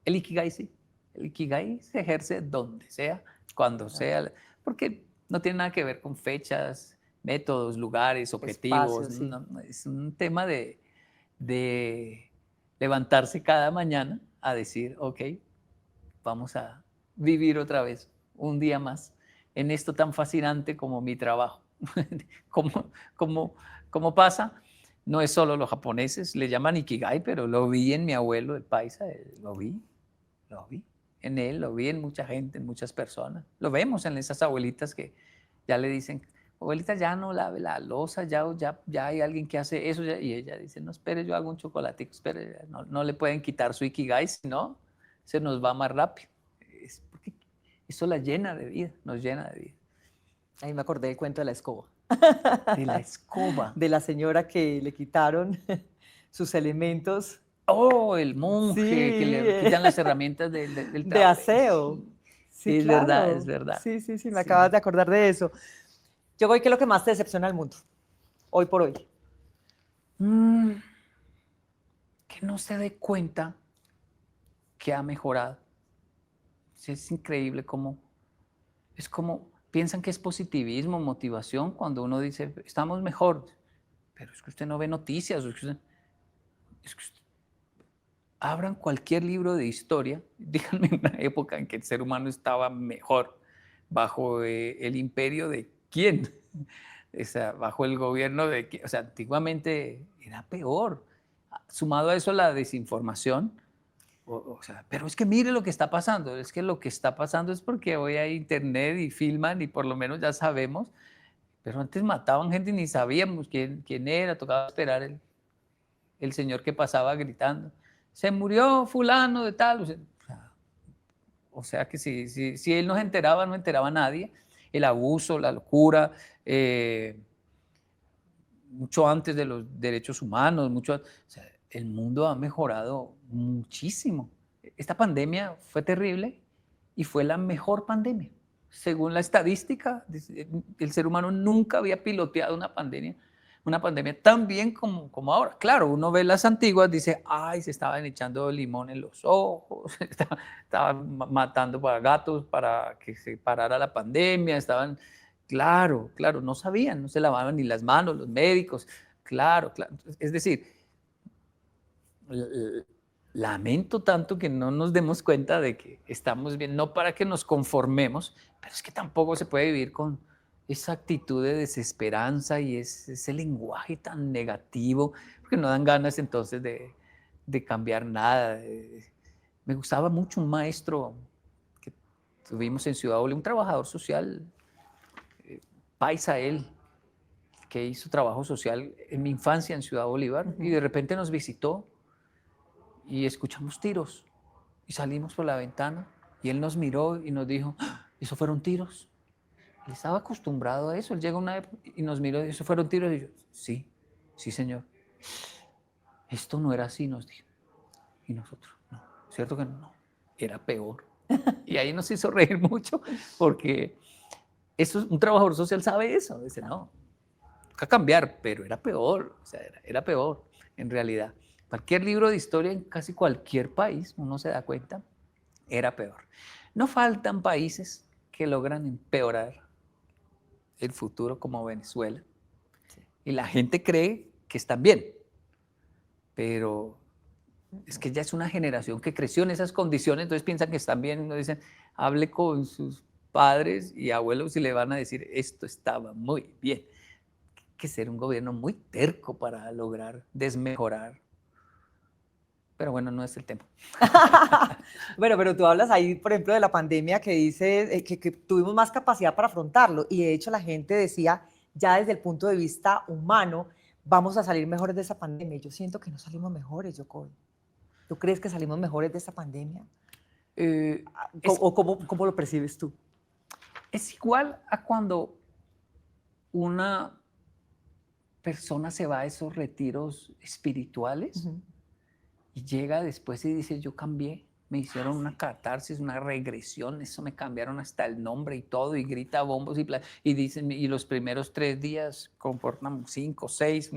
A: El Ikigai sí. El Ikigai se ejerce donde sea, cuando sea, porque no tiene nada que ver con fechas, métodos, lugares, objetivos.
B: Espacio, sí.
A: No, es un tema de levantarse cada mañana a decir, ok, vamos a vivir otra vez un día más en esto tan fascinante como mi trabajo. ¿Cómo pasa? No es solo los japoneses, le llaman Ikigai, pero lo vi en mi abuelo, el paisa, lo vi en él, lo vi en mucha gente, en muchas personas. Lo vemos en esas abuelitas que ya le dicen, abuelita, ya no lave la loza, ya hay alguien que hace eso. Y ella dice, no, espere, yo hago un chocolatico, espere, no le pueden quitar su Ikigai, si no, se nos va más rápido. Es porque eso la llena de vida, nos llena de vida.
B: Ahí me acordé del cuento de la escoba.
A: De la escoba.
B: De la señora que le quitaron sus elementos.
A: Oh, el monje que le
B: Sí,
A: quitan las herramientas del
B: de
A: trabajo.
B: aseo. Sí,
A: Es
B: claro.
A: verdad, es verdad.
B: Sí, me
A: Sí.
B: acabas de acordar de eso. Yocoy, ¿qué es lo que más te decepciona al mundo hoy por hoy?
A: Que no se dé cuenta que ha mejorado. Sí, es increíble cómo, es como, piensan que es positivismo, motivación, cuando uno dice, estamos mejor, pero es que usted no ve noticias, es que usted, abran cualquier libro de historia, díganme una época en que el ser humano estaba mejor, bajo el imperio de quién, o sea, bajo el gobierno de quién, o sea, antiguamente era peor. Sumado a eso la desinformación, o sea, pero es que mire lo que está pasando, es que lo que está pasando es porque hoy hay internet y filman y por lo menos ya sabemos, pero antes mataban gente y ni sabíamos quién era, tocaba esperar el señor que pasaba gritando, se murió fulano de tal, o sea que si él no se enteraba, no enteraba nadie, el abuso, la locura, mucho antes de los derechos humanos, o sea, el mundo ha mejorado muchísimo. Esta pandemia fue terrible y fue la mejor pandemia. Según la estadística, el ser humano nunca había piloteado una pandemia tan bien como ahora. Claro, uno ve las antiguas, dice, ay, se estaban echando limón en los ojos, estaban matando a gatos para que se parara la pandemia, estaban. Claro, claro, no sabían, no se lavaban ni las manos los médicos, claro, claro. Es decir, lamento tanto que no nos demos cuenta de que estamos bien, no para que nos conformemos, pero es que tampoco se puede vivir con esa actitud de desesperanza y ese lenguaje tan negativo, porque no dan ganas entonces de cambiar nada. Me gustaba mucho un maestro que tuvimos en Ciudad Bolívar, un trabajador social, paisa él, que hizo trabajo social en mi infancia en Ciudad Bolívar, y de repente nos visitó y escuchamos tiros y salimos por la ventana y él nos miró y nos dijo, "¡Ah! ¿Eso fueron tiros?". Él estaba acostumbrado a eso, él llega una época y nos miró y ¿eso fueron tiros? Y yo, sí, sí señor. Esto no era así, nos dijo. Y nosotros, no, cierto que no, era peor. Y ahí nos hizo reír mucho porque un trabajador social sabe eso, dice, no, toca cambiar, pero era peor, o sea, era peor en realidad. Cualquier libro de historia en casi cualquier país, uno se da cuenta, era peor. No faltan países que logran empeorar el futuro como Venezuela. Y la gente cree que están bien, pero es que ya es una generación que creció en esas condiciones, entonces piensan que están bien, no dicen, hable con sus padres y abuelos y le van a decir, esto estaba muy bien. Que ser un gobierno muy terco para lograr desmejorar. Pero bueno, no es el tema.
B: Bueno, pero tú hablas ahí, por ejemplo, de la pandemia que dice que tuvimos más capacidad para afrontarlo y de hecho la gente decía, ya desde el punto de vista humano, vamos a salir mejores de esa pandemia. Yo siento que no salimos mejores, Yocoy. ¿Tú crees que salimos mejores de esta pandemia? ¿O cómo lo percibes tú?
A: Es igual a cuando una persona se va a esos retiros espirituales y llega después y dice, yo cambié, me hicieron una catarsis, una regresión, eso me cambiaron hasta el nombre y todo, y grita bombos y dicen, y los primeros 3 días comportan 5, 6,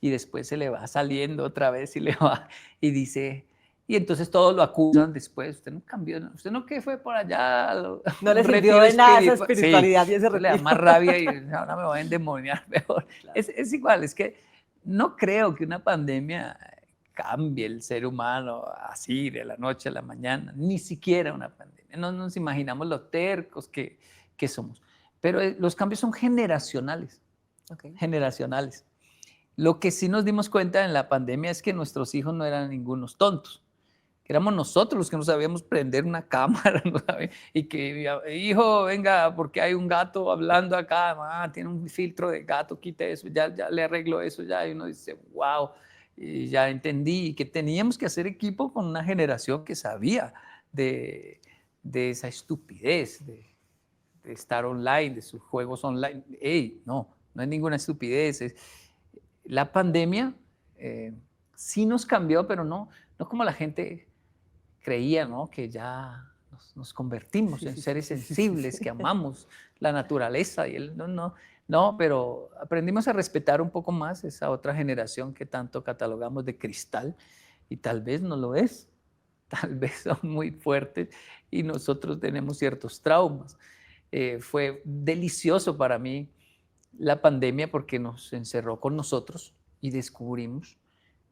A: y después se le va saliendo otra vez y le va, y dice, y entonces todos lo acusan después, usted no cambió, usted no que fue por allá.
B: No le sirvió de nada esa espiritualidad
A: sí,
B: y ese
A: le da
B: retiro.
A: más rabia y ahora me voy a endemoniar mejor. Claro. Es igual, es que no creo que una pandemia cambie el ser humano así de la noche a la mañana, ni siquiera una pandemia. No nos imaginamos lo tercos que somos. Pero los cambios son generacionales, generacionales. Lo que sí nos dimos cuenta en la pandemia es que nuestros hijos no eran ningunos tontos, que éramos nosotros los que no sabíamos prender una cámara, ¿no? Y que, hijo, venga, porque hay un gato hablando acá, tiene un filtro de gato, quite eso, ya le arreglo eso, ya, y uno dice, wow, y ya entendí que teníamos que hacer equipo con una generación que sabía de esa estupidez, de estar online, de sus juegos online. ¡Ey! No es ninguna estupidez. La pandemia sí nos cambió, pero no como la gente creía, ¿no? Que ya nos convertimos en seres sensibles, que amamos la naturaleza. Y no, pero aprendimos a respetar un poco más esa otra generación que tanto catalogamos de cristal, y tal vez no lo es, tal vez son muy fuertes y nosotros tenemos ciertos traumas. Fue delicioso para mí la pandemia porque nos encerró con nosotros y descubrimos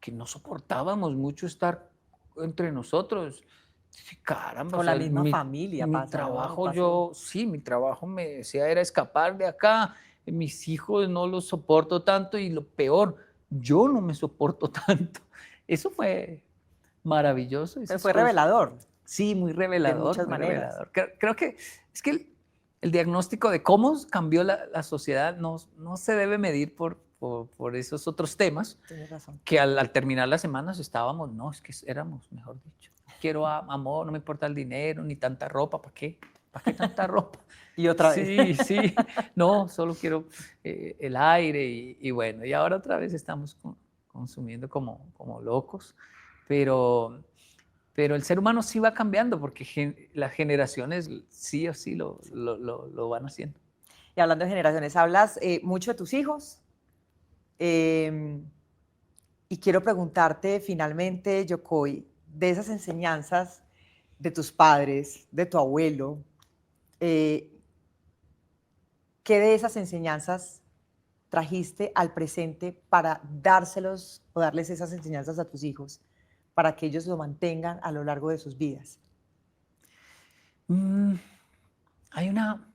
A: que no soportábamos mucho estar entre nosotros. Sí, caramba, o
B: Con la
A: sea,
B: misma familia
A: mi
B: pasa, ¿no?
A: trabajo
B: Pasó.
A: sí, mi trabajo me decía era escapar de acá. Mis hijos no los soporto tanto y lo peor, yo no me soporto tanto. Eso fue maravilloso,
B: Pero
A: esas
B: fue
A: cosas.
B: revelador
A: Sí, muy
B: de
A: revelador,
B: muchas
A: muy
B: maneras.
A: revelador. Creo que es que el diagnóstico de cómo cambió la sociedad no se debe medir por esos otros temas
B: Tienes razón.
A: que al terminar las semanas estábamos, no, es que éramos, mejor dicho. Quiero amor, no me importa el dinero, ni tanta ropa, ¿para qué? ¿Para qué tanta ropa?
B: Y otra vez.
A: Sí, sí, no, solo quiero el aire y bueno, y ahora otra vez estamos consumiendo como locos, pero, pero el ser humano sí va cambiando porque las generaciones sí o sí lo van haciendo.
B: Y hablando de generaciones, hablas mucho de tus hijos. Em, y quiero preguntarte finalmente, Yocoy, de esas enseñanzas de tus padres, de tu abuelo, eh, ¿qué de esas enseñanzas trajiste al presente para dárselos o darles esas enseñanzas a tus hijos para que ellos lo mantengan a lo largo de sus vidas?
A: Mm, hay una,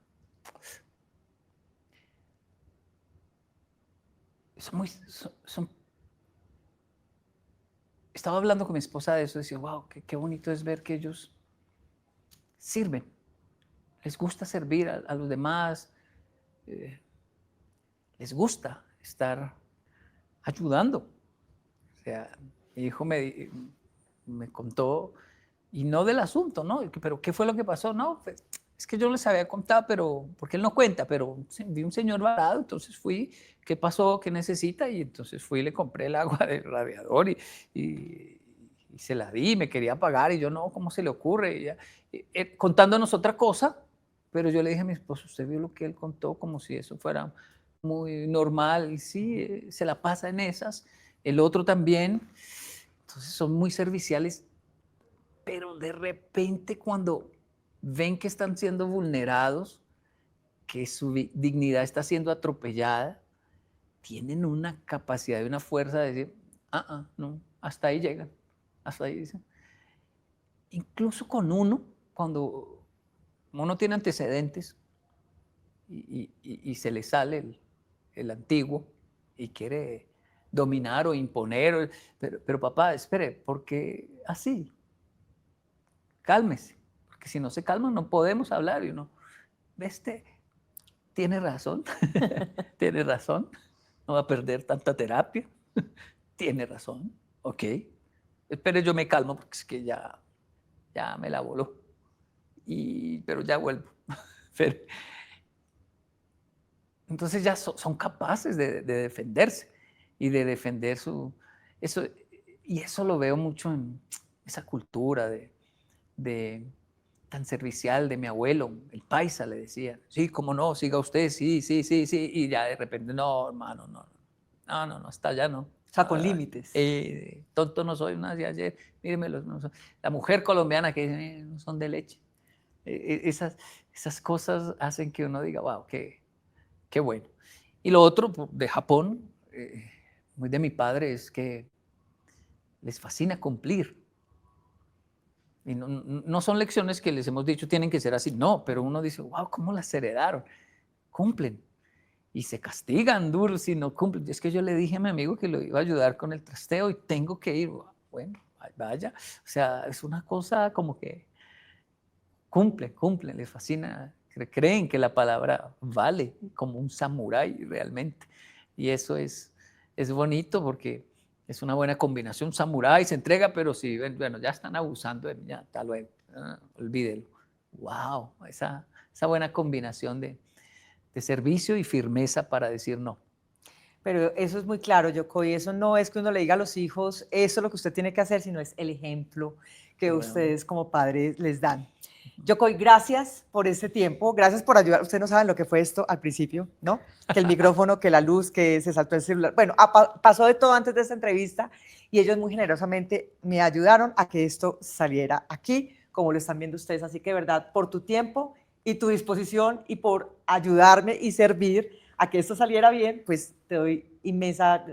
A: son muy, estaba hablando con mi esposa de eso, decía, wow, qué bonito es ver que ellos sirven, les gusta servir a los demás, eh, les gusta estar ayudando. O sea, mi hijo me contó, y no del asunto, ¿no? Pero ¿qué fue lo que pasó? No, pues, es que yo les había contado, pero, porque él no cuenta, pero vi un señor varado, entonces fui, ¿qué pasó? ¿Qué necesita? Y entonces fui y le compré el agua del radiador y, y se la di, me quería pagar y yo no, ¿cómo se le ocurre? Y contándonos otra cosa, pero yo le dije a mi esposo, usted vio lo que él contó como si eso fuera muy normal y sí, se la pasa en esas. El otro también, entonces son muy serviciales, pero de repente cuando ven que están siendo vulnerados, que su dignidad está siendo atropellada, tienen una capacidad y una fuerza de decir, no, hasta ahí llegan, hasta ahí dicen. Incluso con uno, cuando uno tiene antecedentes y se le sale el antiguo y quiere dominar o imponer, pero papá, espere, ¿por qué así? Cálmese, porque si no se calma no podemos hablar y uno, este tiene razón, tiene razón, no va a perder tanta terapia, tiene razón, ok, espere yo me calmo porque es que ya me la voló, pero ya vuelvo. Pero, entonces ya son capaces de defenderse y de defender eso, y eso lo veo mucho en esa cultura de tan servicial de mi abuelo, el paisa le decía, sí, cómo no, siga usted, sí, sí, sí, sí, y ya de repente, no, hermano, no, hasta allá no.
B: O sea, con límites.
A: Tonto no soy, no, de ayer, mírenmelo, la mujer colombiana que dice, no son de leche. Esas cosas hacen que uno diga, wow, qué bueno. Y lo otro de Japón, muy de mi padre, es que les fascina cumplir. Y no son lecciones que les hemos dicho tienen que ser así, no, pero uno dice, wow, ¿cómo las heredaron? Cumplen. Y se castigan duro si no cumplen. Es que yo le dije a mi amigo que lo iba a ayudar con el trasteo y tengo que ir. Bueno, vaya. O sea, es una cosa como que cumplen, les fascina. Creen que la palabra vale como un samurái realmente. Y eso es bonito porque es una buena combinación. Samurái se entrega, pero si, bueno, ya están abusando de mí, ya, hasta luego, olvídelo. Wow, esa buena combinación de servicio y firmeza para decir no.
B: Pero eso es muy claro, Yoko, y eso no es que uno le diga a los hijos, eso es lo que usted tiene que hacer, sino es el ejemplo que
A: Bueno.
B: ustedes como padres les dan. Yoko, gracias por este tiempo, gracias por ayudar. Ustedes no saben lo que fue esto al principio, ¿no? Que el micrófono, que la luz, que se saltó el celular. Bueno, pasó de todo antes de esta entrevista y ellos muy generosamente me ayudaron a que esto saliera aquí, como lo están viendo ustedes. Así que, de verdad, por tu tiempo y tu disposición y por ayudarme y servir a que esto saliera bien, pues te doy inmensa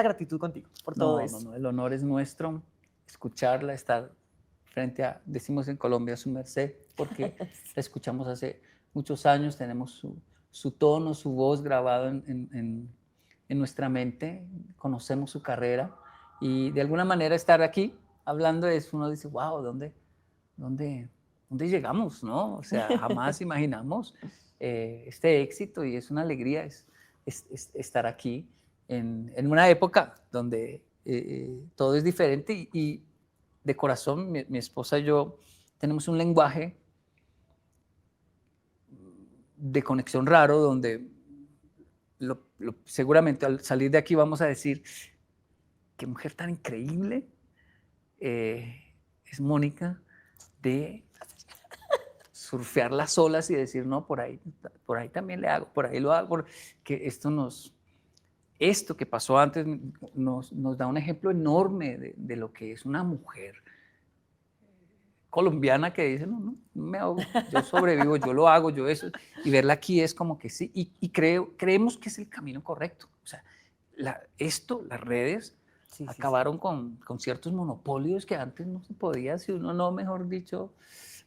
B: gratitud contigo por todo eso.
A: No, el honor es nuestro. escucharla, estar frente a, decimos en Colombia, su merced, porque la escuchamos hace muchos años, tenemos su tono, su voz grabado en nuestra mente, conocemos su carrera y de alguna manera estar aquí hablando de eso, uno dice, wow, ¿dónde llegamos? ¿No? O sea, jamás imaginamos este éxito y es una alegría estar aquí en una época donde todo es diferente y de corazón, mi esposa y yo tenemos un lenguaje de conexión raro donde seguramente al salir de aquí vamos a decir, qué mujer tan increíble es Mónica de surfear las olas y decir, no, por ahí también le hago, por ahí lo hago, que esto que pasó antes nos da un ejemplo enorme de lo que es una mujer colombiana que dice, no me ahogo, yo sobrevivo, yo lo hago, yo eso, y verla aquí es como que sí, y creemos que es el camino correcto. O sea, las redes acabaron con ciertos monopolios que antes no se podía, si uno no, mejor dicho,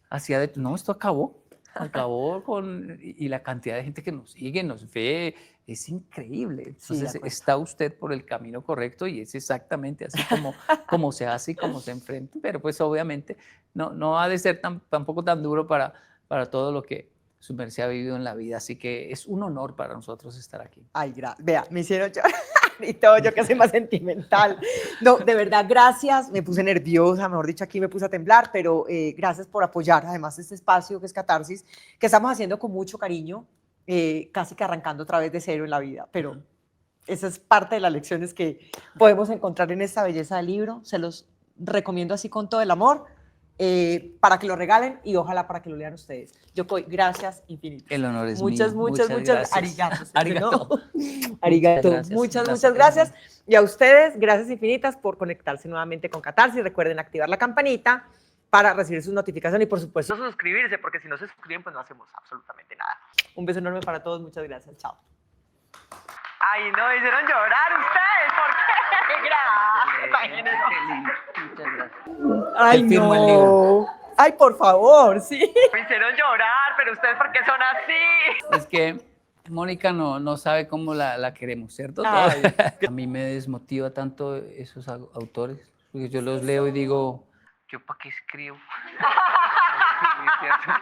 A: hacía no, esto acabó y la cantidad de gente que nos sigue, nos ve, es increíble. Entonces está usted por el camino correcto y es exactamente así como se hace y como se enfrenta, pero pues obviamente no ha de ser tampoco tan duro para todo lo que su merced ha vivido en la vida, así que es un honor para nosotros estar aquí.
B: Ay, vea, me hicieron llorar y todo, yo que soy más sentimental. No, de verdad, gracias, me puse nerviosa, mejor dicho, aquí me puse a temblar, pero gracias por apoyar, además, este espacio que es Catarsis, que estamos haciendo con mucho cariño, casi que arrancando otra vez de cero en la vida, pero esa es parte de las lecciones que podemos encontrar en esta belleza del libro, se los recomiendo así con todo el amor, para que lo regalen y ojalá para que lo lean ustedes. Yokoi, gracias infinitas.
A: El honor es
B: muchas,
A: mío.
B: Muchas
A: gracias.
B: Arigatos.
A: Arigato.
B: Arigato. Muchas gracias. Y a ustedes, gracias infinitas por conectarse nuevamente con Catarsis. Recuerden activar la campanita para recibir sus notificaciones y por supuesto suscribirse, porque si no se suscriben pues no hacemos absolutamente nada. Un beso enorme para todos. Muchas gracias. Chao. Ay, no, me hicieron llorar ustedes. ¿Por qué? Gracias.
A: Muchas gracias.
B: Ay,
A: firmo el
B: no.
A: libro.
B: Ay, por favor, sí. Me hicieron llorar, pero ustedes, ¿por qué son así?
A: Es que Mónica no sabe cómo la queremos, ¿cierto?
B: Ay.
A: A mí me desmotiva tanto esos autores, porque yo los leo y digo, ¿yo para qué escribo? ¿Cierto?